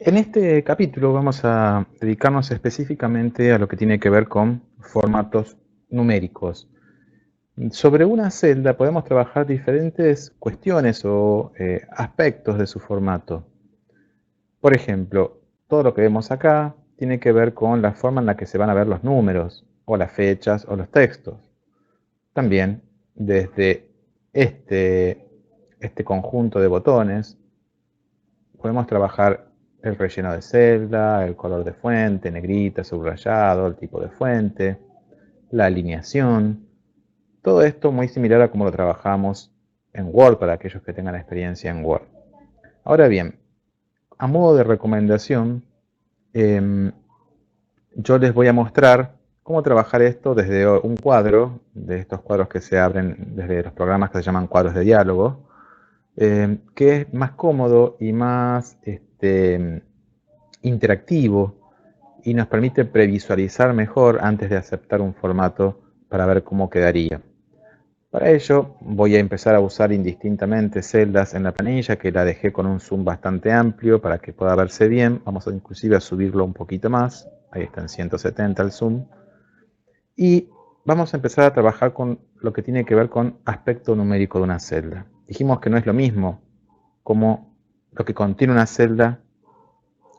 En este capítulo vamos a dedicarnos específicamente a lo que tiene que ver con formatos numéricos. Sobre una celda podemos trabajar diferentes cuestiones o aspectos de su formato. Por ejemplo, todo lo que vemos acá tiene que ver con la forma en la que se van a ver los números, o las fechas, o los textos. También, desde este conjunto de botones, podemos trabajar el relleno de celda, el color de fuente, negrita, subrayado, el tipo de fuente, la alineación. Todo esto muy similar a como lo trabajamos en Word para aquellos que tengan experiencia en Word. Ahora bien, a modo de recomendación, yo les voy a mostrar cómo trabajar esto desde un cuadro, de estos cuadros que se abren desde los programas que se llaman cuadros de diálogo, que es más cómodo y más interactivo y nos permite previsualizar mejor antes de aceptar un formato para ver cómo quedaría. Para ello voy a empezar a usar indistintamente celdas en la planilla, que la dejé con un zoom bastante amplio para que pueda verse bien. Vamos a inclusive a subirlo un poquito más. Ahí está en 170 el zoom. Y vamos a empezar a trabajar con lo que tiene que ver con aspecto numérico de una celda. Dijimos que no es lo mismo como lo que contiene una celda,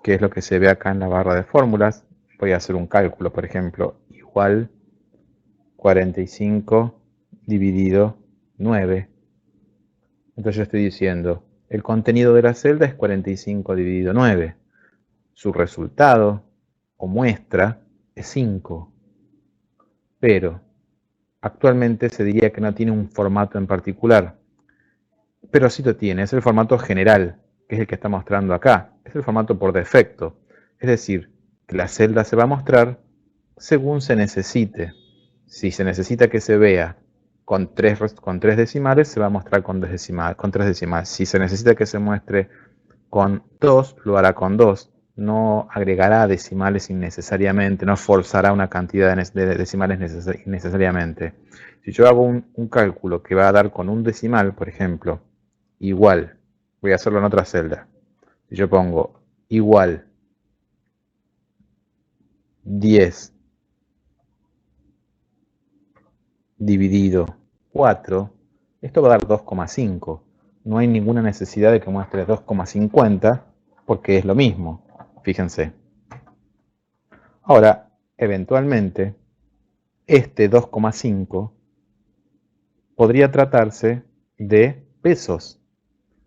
que es lo que se ve acá en la barra de fórmulas. Voy a hacer un cálculo, por ejemplo, igual 45 dividido 9. Entonces yo estoy diciendo, el contenido de la celda es 45 dividido 9. Su resultado o muestra es 5. Pero actualmente se diría que no tiene un formato en particular. Pero sí lo tiene, es el formato general, que es el que está mostrando acá. Es el formato por defecto. Es decir, que la celda se va a mostrar según se necesite. Si se necesita que se vea con tres decimales, se va a mostrar con tres decimales. Si se necesita que se muestre con 2, lo hará con 2. No agregará decimales innecesariamente, no forzará una cantidad de decimales innecesariamente. Si yo hago un cálculo que va a dar con un decimal, por ejemplo, igual, voy a hacerlo en otra celda. Si yo pongo igual 10 dividido 4, esto va a dar 2,5. No hay ninguna necesidad de que muestre 2,50 porque es lo mismo. Fíjense. Ahora, eventualmente, este 2,5 podría tratarse de pesos.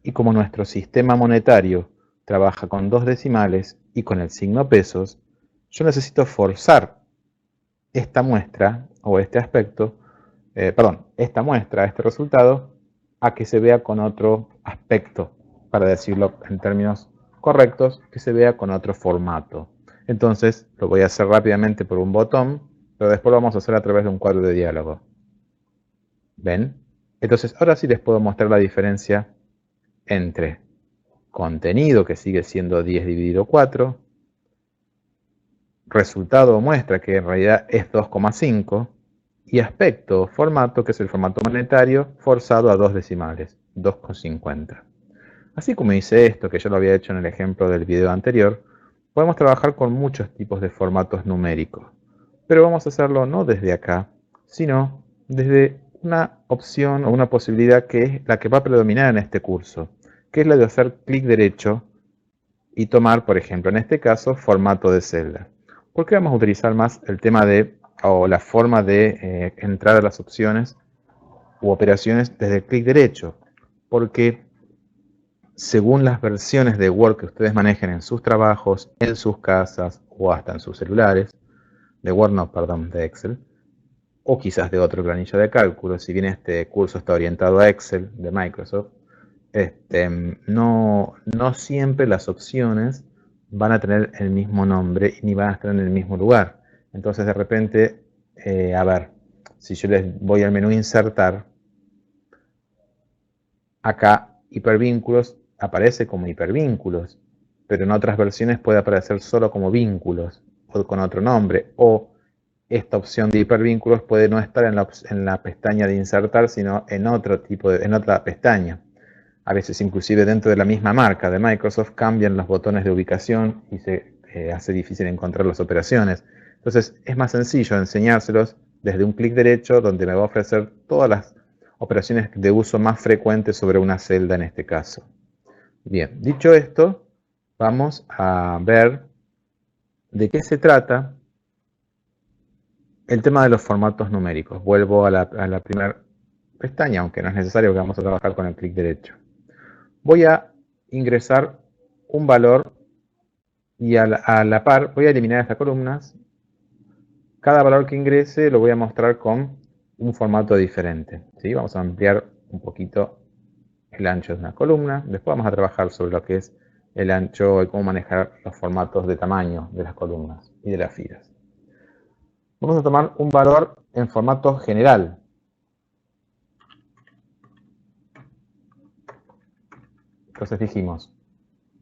Y como nuestro sistema monetario trabaja con dos decimales y con el signo pesos, yo necesito forzar esta muestra o este aspecto, esta muestra, este resultado, a que se vea con otro aspecto, para decirlo en términos correctos, que se vea con otro formato. Entonces lo voy a hacer rápidamente por un botón, pero después lo vamos a hacer a través de un cuadro de diálogo. ¿Ven? Entonces ahora sí les puedo mostrar la diferencia entre contenido, que sigue siendo 10 dividido 4, resultado o muestra, que en realidad es 2,5, y aspecto o formato, que es el formato monetario, forzado a dos decimales, 2,50. Así como hice esto, que yo lo había hecho en el ejemplo del video anterior, podemos trabajar con muchos tipos de formatos numéricos. Pero vamos a hacerlo no desde acá, sino desde una opción o una posibilidad que es la que va a predominar en este curso, que es la de hacer clic derecho y tomar, por ejemplo, en este caso, formato de celda. ¿Por qué vamos a utilizar más el tema de, o la forma de entrar a las opciones u operaciones desde el clic derecho? Porque según las versiones de Word que ustedes manejen en sus trabajos, en sus casas o hasta en sus celulares, de Word no, perdón, de Excel, o quizás de otro planilla de cálculo, si bien este curso está orientado a Excel de Microsoft, no siempre las opciones van a tener el mismo nombre ni van a estar en el mismo lugar. Entonces de repente, a ver, si yo les voy al menú insertar, acá hipervínculos aparece como hipervínculos, pero en otras versiones puede aparecer solo como vínculos o con otro nombre, o esta opción de hipervínculos puede no estar en la pestaña de insertar, sino en otro tipo en otra pestaña. A veces inclusive dentro de la misma marca de Microsoft cambian los botones de ubicación y se hace difícil encontrar las operaciones. Entonces es más sencillo enseñárselos desde un clic derecho donde me va a ofrecer todas las operaciones de uso más frecuentes sobre una celda en este caso. Bien, dicho esto, vamos a ver de qué se trata el tema de los formatos numéricos. Vuelvo a la primera pestaña, aunque no es necesario que vamos a trabajar con el clic derecho. Voy a ingresar un valor y a la par voy a eliminar estas columnas. Cada valor que ingrese lo voy a mostrar con un formato diferente, ¿sí? Vamos a ampliar un poquito el ancho de una columna. Después vamos a trabajar sobre lo que es el ancho y cómo manejar los formatos de tamaño de las columnas y de las filas. Vamos a tomar un valor en formato general. Entonces dijimos,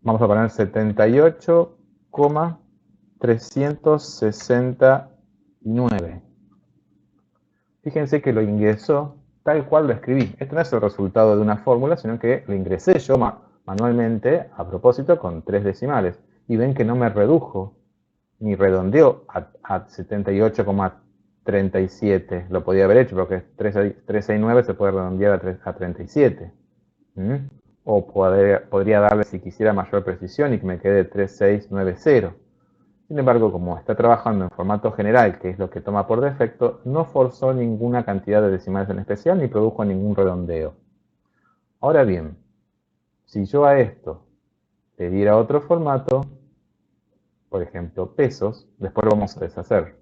vamos a poner 78,369. Fíjense que lo ingresó tal cual lo escribí. Esto no es el resultado de una fórmula, sino que lo ingresé yo manualmente, a propósito, con 3 decimales. Y ven que no me redujo, ni redondeó a 78,37. Lo podía haber hecho, porque 369 se puede redondear a 37. O podría darle, si quisiera, mayor precisión y que me quede 3690. Sin embargo, como está trabajando en formato general, que es lo que toma por defecto, no forzó ninguna cantidad de decimales en especial ni produjo ningún redondeo. Ahora bien, si yo a esto le diera otro formato, por ejemplo pesos, después lo vamos a deshacer.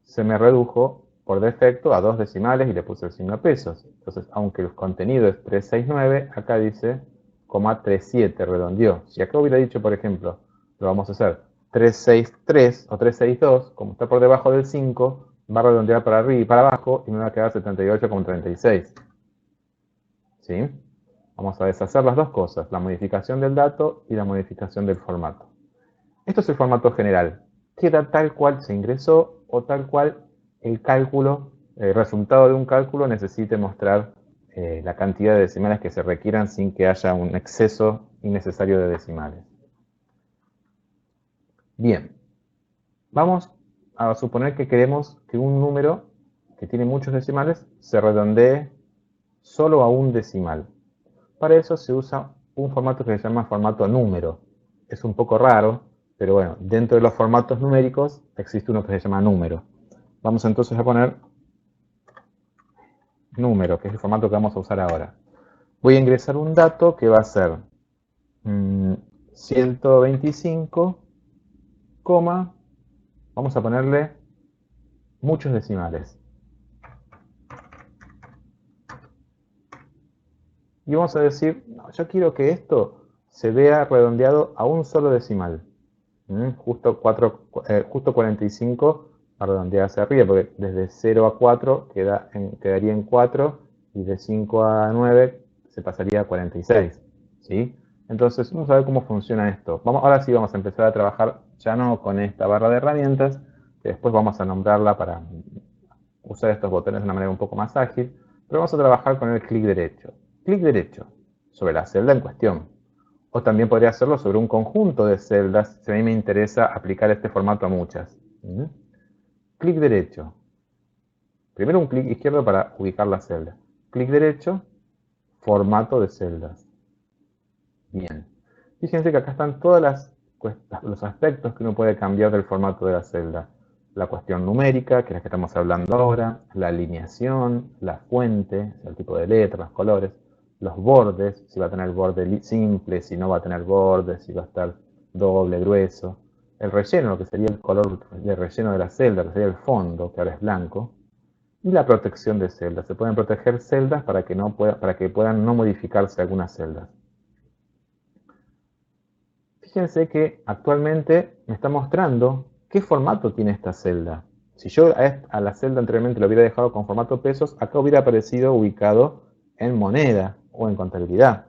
Se me redujo por defecto a 2 decimales y le puse el signo pesos. Entonces, aunque el contenido es 369, acá dice 37, redondeó. Si acá hubiera dicho, por ejemplo, lo vamos a hacer 363 o 362, como está por debajo del 5, va a redondear para arriba y para abajo y me va a quedar 78,36. ¿Sí? Vamos a deshacer las dos cosas, la modificación del dato y la modificación del formato. Esto es el formato general. Queda tal cual se ingresó o tal cual el cálculo, el resultado de un cálculo necesite mostrar la cantidad de decimales que se requieran sin que haya un exceso innecesario de decimales. Bien, vamos a suponer que queremos que un número que tiene muchos decimales se redondee solo a un decimal. Para eso se usa un formato que se llama formato número. Es un poco raro, pero bueno, dentro de los formatos numéricos existe uno que se llama número. Vamos entonces a poner número, que es el formato que vamos a usar ahora. Voy a ingresar un dato que va a ser 125, vamos a ponerle muchos decimales. Y vamos a decir, no, yo quiero que esto se vea redondeado a un solo decimal. Justo 45 a redondear hacia arriba, porque desde 0 a 4 quedaría en 4 y de 5 a 9 se pasaría a 46. ¿Sí? Entonces, vamos a ver cómo funciona esto. Ahora sí vamos a empezar a trabajar ya no con esta barra de herramientas, que después vamos a nombrarla para usar estos botones de una manera un poco más ágil, pero vamos a trabajar con el clic derecho. Clic derecho sobre la celda en cuestión. O también podría hacerlo sobre un conjunto de celdas si a mí me interesa aplicar este formato a muchas. Clic derecho. Primero un clic izquierdo para ubicar la celda. Clic derecho, formato de celdas. Bien. Fíjense que acá están todos los aspectos que uno puede cambiar del formato de la celda. La cuestión numérica, que es la que estamos hablando ahora, la alineación, la fuente, el tipo de letra, los colores, los bordes, si va a tener borde simple, si no va a tener bordes, si va a estar doble, grueso, el relleno, lo que sería el color de relleno de la celda, que sería el fondo, que ahora es blanco, y la protección de celdas. Se pueden proteger celdas para que puedan no modificarse algunas celdas. Fíjense que actualmente me está mostrando qué formato tiene esta celda. Si yo a la celda anteriormente lo hubiera dejado con formato pesos, acá hubiera aparecido ubicado en moneda o en contabilidad.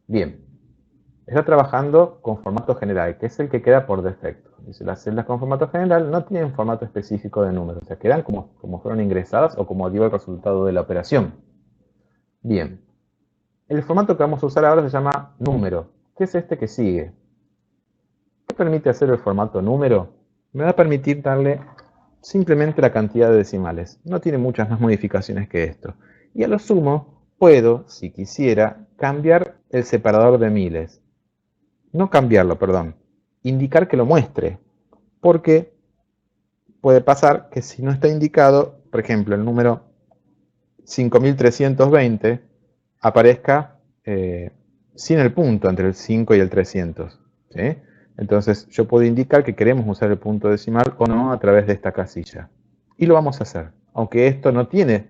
Bien, está trabajando con formato general, que es el que queda por defecto. Dice, las celdas con formato general no tienen formato específico de número, o sea, quedan como fueron ingresadas o como dio el resultado de la operación. Bien, El formato que vamos a usar ahora se llama número, que es este que sigue. ¿Qué permite hacer el formato número? Me va a permitir darle simplemente la cantidad de decimales. No tiene muchas más modificaciones que esto. Y a lo sumo, puedo, si quisiera, cambiar el separador de miles. No cambiarlo, perdón. Indicar que lo muestre. Porque puede pasar que si no está indicado, por ejemplo, el número 5320 aparezca sin el punto entre el 5 y el 300. ¿Sí? Entonces yo puedo indicar que queremos usar el punto decimal o no a través de esta casilla. Y lo vamos a hacer. Aunque esto no tiene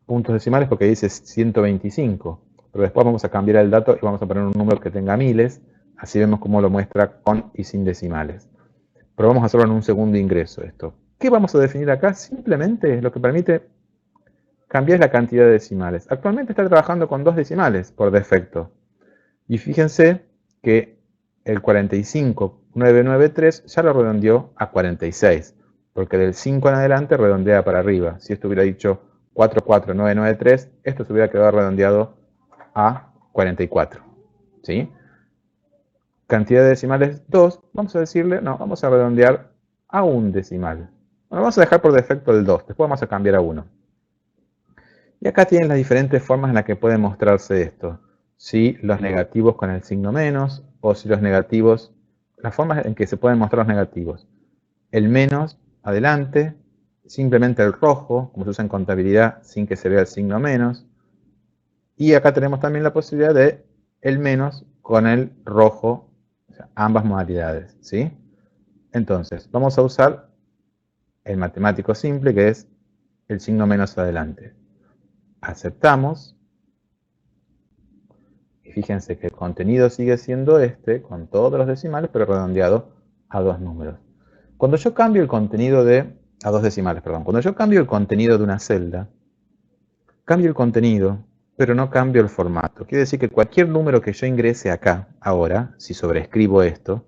puntos decimales porque dice 125. Pero después vamos a cambiar el dato y vamos a poner un número que tenga miles. Así vemos cómo lo muestra con y sin decimales. Pero vamos a hacerlo en un segundo ingreso esto. ¿Qué vamos a definir acá? Simplemente lo que permite cambiar la cantidad de decimales. Actualmente está trabajando con 2 decimales por defecto. Y fíjense que el 45993 ya lo redondeó a 46, porque del 5 en adelante redondea para arriba. Si esto hubiera dicho 44993, esto se hubiera quedado redondeado a 44. ¿Sí? Cantidad de decimales 2, vamos a decirle, no, vamos a redondear a un decimal. Bueno, vamos a dejar por defecto el 2, después vamos a cambiar a 1. Y acá tienen las diferentes formas en las que puede mostrarse esto. Si los negativos con el signo menos, o si los negativos, las formas en que se pueden mostrar los negativos. El menos adelante, simplemente el rojo, como se usa en contabilidad, sin que se vea el signo menos. Y acá tenemos también la posibilidad de el menos con el rojo, o sea, ambas modalidades, ¿sí? Entonces, vamos a usar el matemático simple, que es el signo menos adelante. Aceptamos. Y fíjense que el contenido sigue siendo este, con todos los decimales, pero redondeado a 2 números. Cuando yo cambio el contenido a 2 decimales, perdón. Cuando yo cambio el contenido de una celda, cambio el contenido, pero no cambio el formato. Quiere decir que cualquier número que yo ingrese acá, ahora, si sobreescribo esto,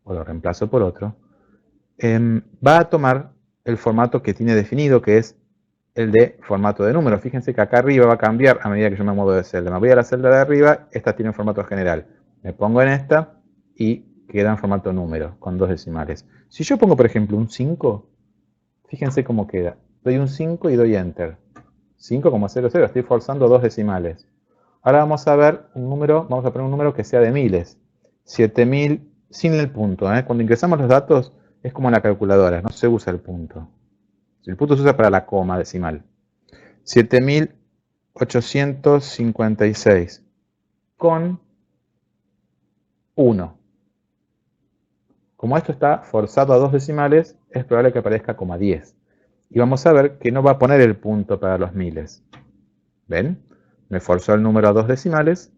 o lo reemplazo por otro, va a tomar el formato que tiene definido, que es el de formato de número. Fíjense que acá arriba va a cambiar a medida que yo me muevo de celda. Me voy a la celda de arriba, esta tiene un formato general. Me pongo en esta y queda en formato número, con 2 decimales. Si yo pongo, por ejemplo, un 5, fíjense cómo queda. Doy un 5 y doy Enter. 5,00, estoy forzando 2 decimales. Ahora vamos a ver un número, vamos a poner un número que sea de miles. 7000 sin el punto. Cuando ingresamos los datos es como en la calculadora, no se usa el punto. El punto se usa para la coma decimal. 7856 con 1. Como esto está forzado a 2 decimales, es probable que aparezca coma 10. Y vamos a ver que no va a poner el punto para los miles. ¿Ven? Me forzó el número a 2 decimales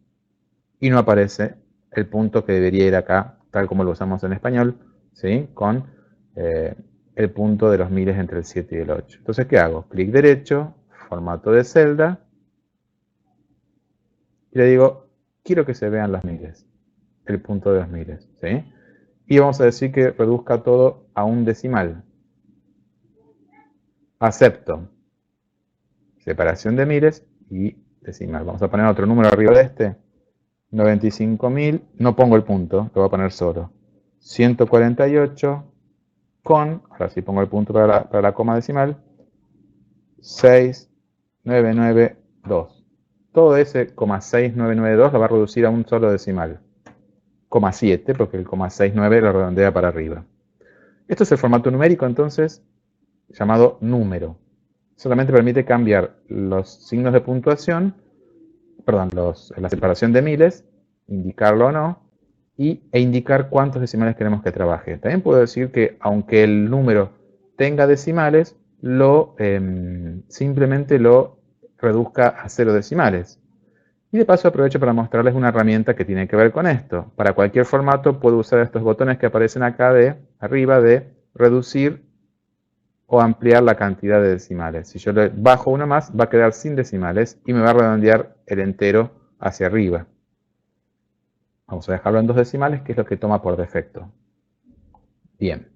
y no aparece el punto que debería ir acá, tal como lo usamos en español, ¿sí? Con el punto de los miles entre el 7 y el 8. Entonces, ¿qué hago? Clic derecho, formato de celda, y le digo, quiero que se vean los miles, el punto de los miles, ¿sí? Y vamos a decir que reduzca todo a un decimal. Acepto. Separación de miles y decimal. Vamos a poner otro número arriba de este. 95.000, no pongo el punto, lo voy a poner solo. 148 con, ahora sí pongo el punto para la coma decimal, 6992. Todo ese 6992 lo va a reducir a un solo decimal. 7, porque el 69 lo redondea para arriba. Esto es el formato numérico, entonces, llamado número. Solamente permite cambiar los signos de puntuación, perdón, la separación de miles, indicarlo o no, e indicar cuántos decimales queremos que trabaje. También puedo decir que aunque el número tenga decimales, simplemente lo reduzca a 0 decimales. Y de paso aprovecho para mostrarles una herramienta que tiene que ver con esto. Para cualquier formato puedo usar estos botones que aparecen acá de arriba de reducir o ampliar la cantidad de decimales. Si yo le bajo uno más, va a quedar sin decimales y me va a redondear el entero hacia arriba. Vamos a dejarlo en 2 decimales, que es lo que toma por defecto. Bien.